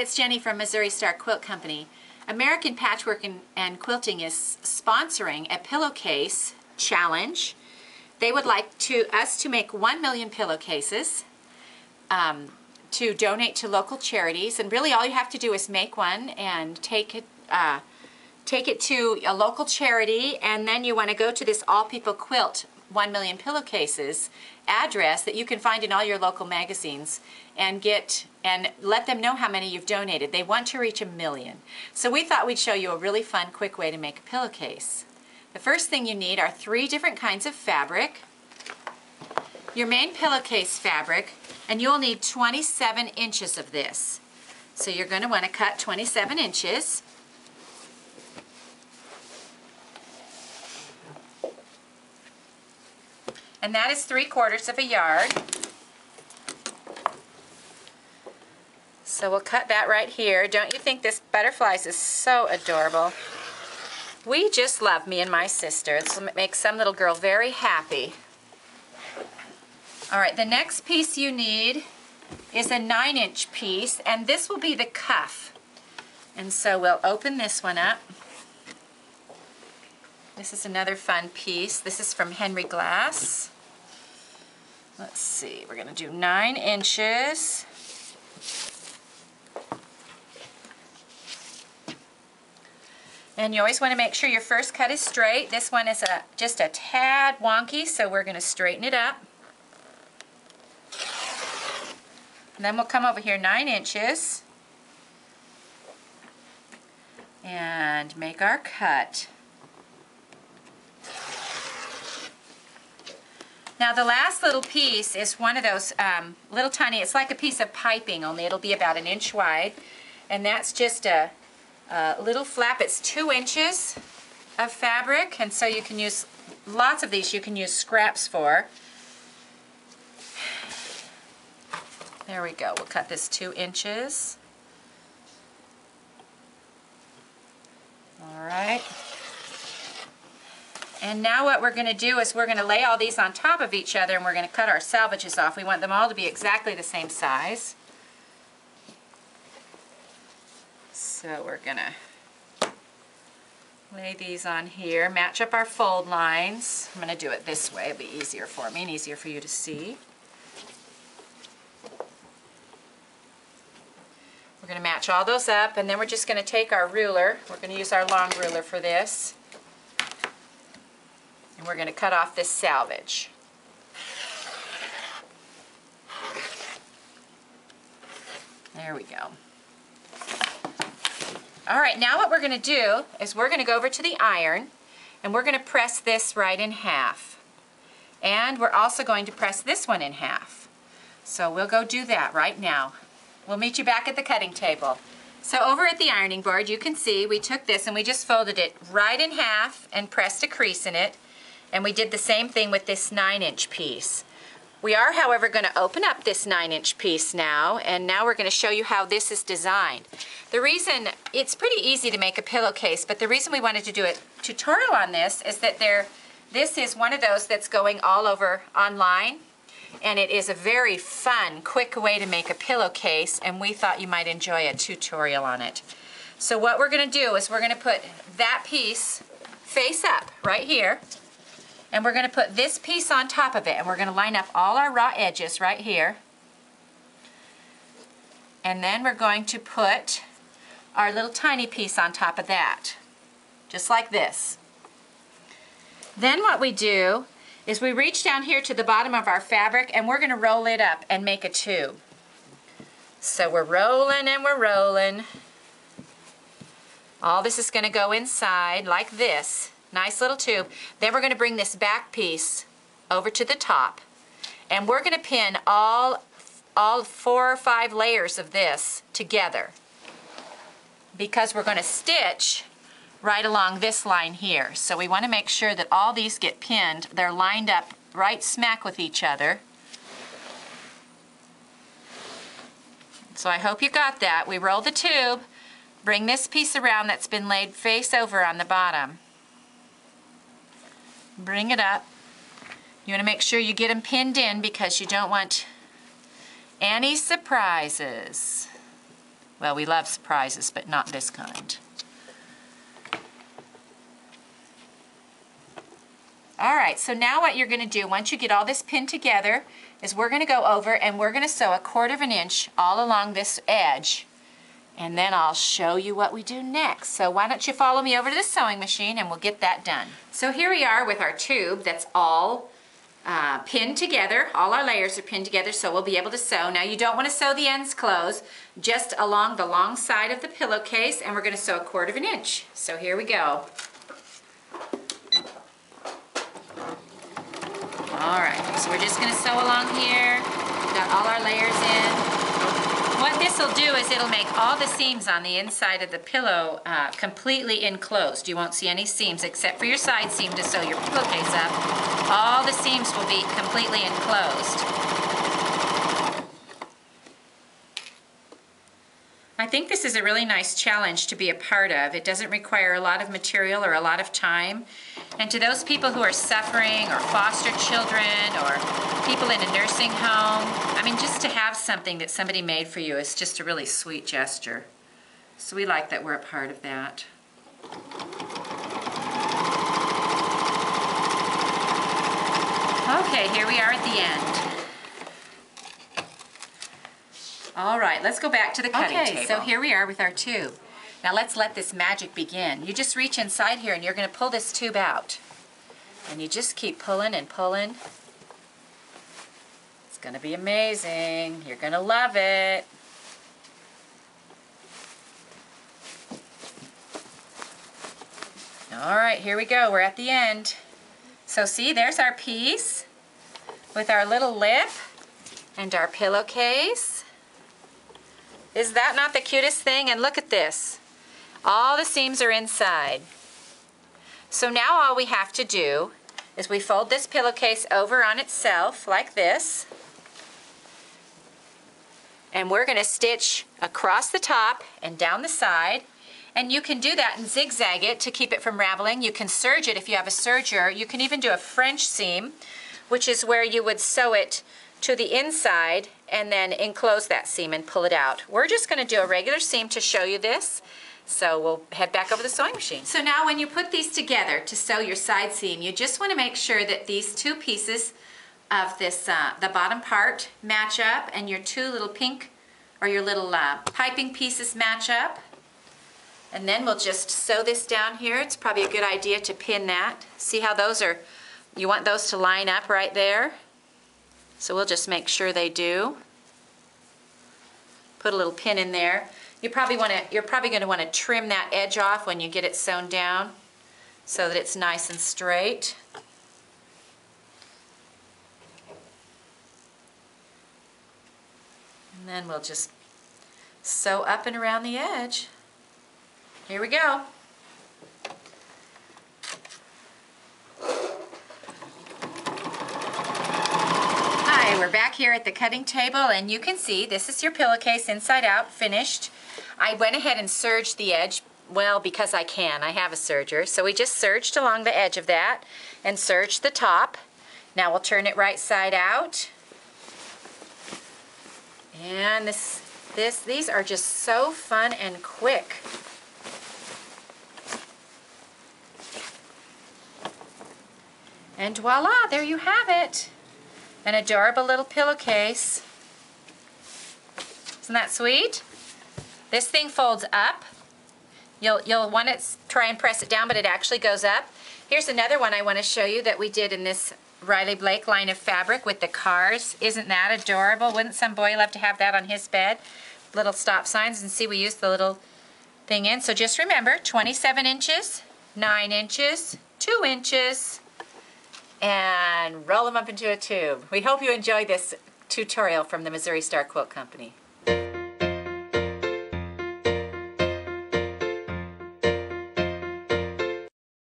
it's Jenny from Missouri Star Quilt Company. American Patchwork and Quilting is sponsoring a pillowcase challenge. They would like us to make 1 million pillowcases to donate to local charities, and really all you have to do is make one and take it to a local charity, and then you want to go to this All People Quilt 1 million pillowcases address that you can find in all your local magazines and let them know how many you've donated. They want to reach 1 million. So we thought we'd show you a really fun, quick way to make a pillowcase. The first thing you need are 3 different kinds of fabric, your main pillowcase fabric, and you'll need 27 inches of this. So you're going to want to cut 27 inches. And that is 3/4 of a yard. So we'll cut that right here. Don't you think this butterflies is so adorable? We just love me and my sister. It makes some little girl very happy. All right, the next piece you need is a 9-inch piece, and this will be the cuff. And so we'll open this one up. This is another fun piece. This is from Henry Glass. Let's see, we're gonna do 9 inches. And you always wanna make sure your first cut is straight. This one is just a tad wonky, so we're gonna straighten it up. And then we'll come over here 9 inches and make our cut. Now the last little piece is one of those little tiny, it's like a piece of piping, only it'll be about 1 inch wide. And that's just a little flap. It's 2 inches of fabric, and so you can use lots of these. You can use scraps for. There we go. We'll cut this 2 inches. All right. And now what we're going to do is we're going to lay all these on top of each other, and we're going to cut our salvages off. We want them all to be exactly the same size. So we're going to lay these on here, match up our fold lines. I'm going to do it this way. It'll be easier for me and easier for you to see. We're going to match all those up, and then we're just going to take our ruler. We're going to use our long ruler for this. And we're going to cut off this salvage. There we go. All right, now what we're going to do is we're going to go over to the iron, and we're going to press this right in half. And we're also going to press this one in half. So we'll go do that right now. We'll meet you back at the cutting table. So over at the ironing board, you can see we took this and we just folded it right in half and pressed a crease in it. And we did the same thing with this 9-inch piece. We are, however, going to open up this 9-inch piece now, and now we're going to show you how this is designed. The reason, it's pretty easy to make a pillowcase, but the reason we wanted to do a tutorial on this is that this is one of those that's going all over online, and it is a very fun, quick way to make a pillowcase, and we thought you might enjoy a tutorial on it. So what we're going to do is we're going to put that piece face up right here. And we're going to put this piece on top of it, and we're going to line up all our raw edges right here. And then we're going to put our little tiny piece on top of that, just like this. Then what we do is we reach down here to the bottom of our fabric, and we're going to roll it up and make a tube. So we're rolling and we're rolling. All this is going to go inside like this. Nice little tube. Then we're going to bring this back piece over to the top, and we're going to pin all 4 or 5 layers of this together, because we're going to stitch right along this line here. So we want to make sure that all these get pinned. They're lined up right smack with each other. So I hope you got that. We roll the tube, bring this piece around that's been laid face over on the bottom. Bring it up. You want to make sure you get them pinned in because you don't want any surprises. Well, we love surprises, but not this kind. All right, so now what you're going to do, once you get all this pinned together, is we're going to go over and we're going to sew 1/4 inch all along this edge. And then I'll show you what we do next. So why don't you follow me over to the sewing machine and we'll get that done. So here we are with our tube that's all pinned together. All our layers are pinned together, so we'll be able to sew. Now you don't want to sew the ends closed, just along the long side of the pillowcase, and we're going to sew 1/4 inch. So here we go. All right, so we're just going to sew along here. We've got all our layers in. What this will do is it'll make all the seams on the inside of the pillow completely enclosed. You won't see any seams except for your side seam to sew your pillowcase up. All the seams will be completely enclosed. I think this is a really nice challenge to be a part of. It doesn't require a lot of material or a lot of time. And to those people who are suffering, or foster children, or people in a nursing home, I mean, just to have something that somebody made for you is just a really sweet gesture. So we like that we're a part of that. Okay, here we are at the end. All right, let's go back to the cutting table. Okay, so here we are with our tube. Now let's let this magic begin. You just reach inside here and you're going to pull this tube out. And you just keep pulling and pulling. It's going to be amazing. You're going to love it. All right, here we go. We're at the end. So see, there's our piece with our little lip and our pillowcase. Is that not the cutest thing? And look at this. All the seams are inside. So now all we have to do is we fold this pillowcase over on itself like this. And we're going to stitch across the top and down the side. And you can do that and zigzag it to keep it from raveling. You can serge it if you have a serger. You can even do a French seam, which is where you would sew it to the inside and then enclose that seam and pull it out. We're just going to do a regular seam to show you this. So we'll head back over to the sewing machine. So now when you put these together to sew your side seam, you just want to make sure that these two pieces of this, the bottom part, match up, and your two little pink or your little piping pieces match up. And then we'll just sew this down here. It's probably a good idea to pin that. See how those are, you want those to line up right there. So we'll just make sure they do. Put a little pin in there. You're probably going to want to trim that edge off when you get it sewn down so that it's nice and straight. And then we'll just sew up and around the edge. Here we go. Hi, we're back here at the cutting table, and you can see this is your pillowcase inside out, finished. I went ahead and serged the edge, well, because I can. I have a serger. So we just serged along the edge of that and serged the top. Now we'll turn it right side out. And these are just so fun and quick. And voila, there you have it. An adorable little pillowcase. Isn't that sweet? This thing folds up. You'll want to try and press it down, but it actually goes up. Here's another one I want to show you that we did in this Riley Blake line of fabric with the cars. Isn't that adorable? Wouldn't some boy love to have that on his bed? Little stop signs, and see we used the little thing in. So just remember, 27 inches, 9 inches, 2 inches, and roll them up into a tube. We hope you enjoyed this tutorial from the Missouri Star Quilt Company.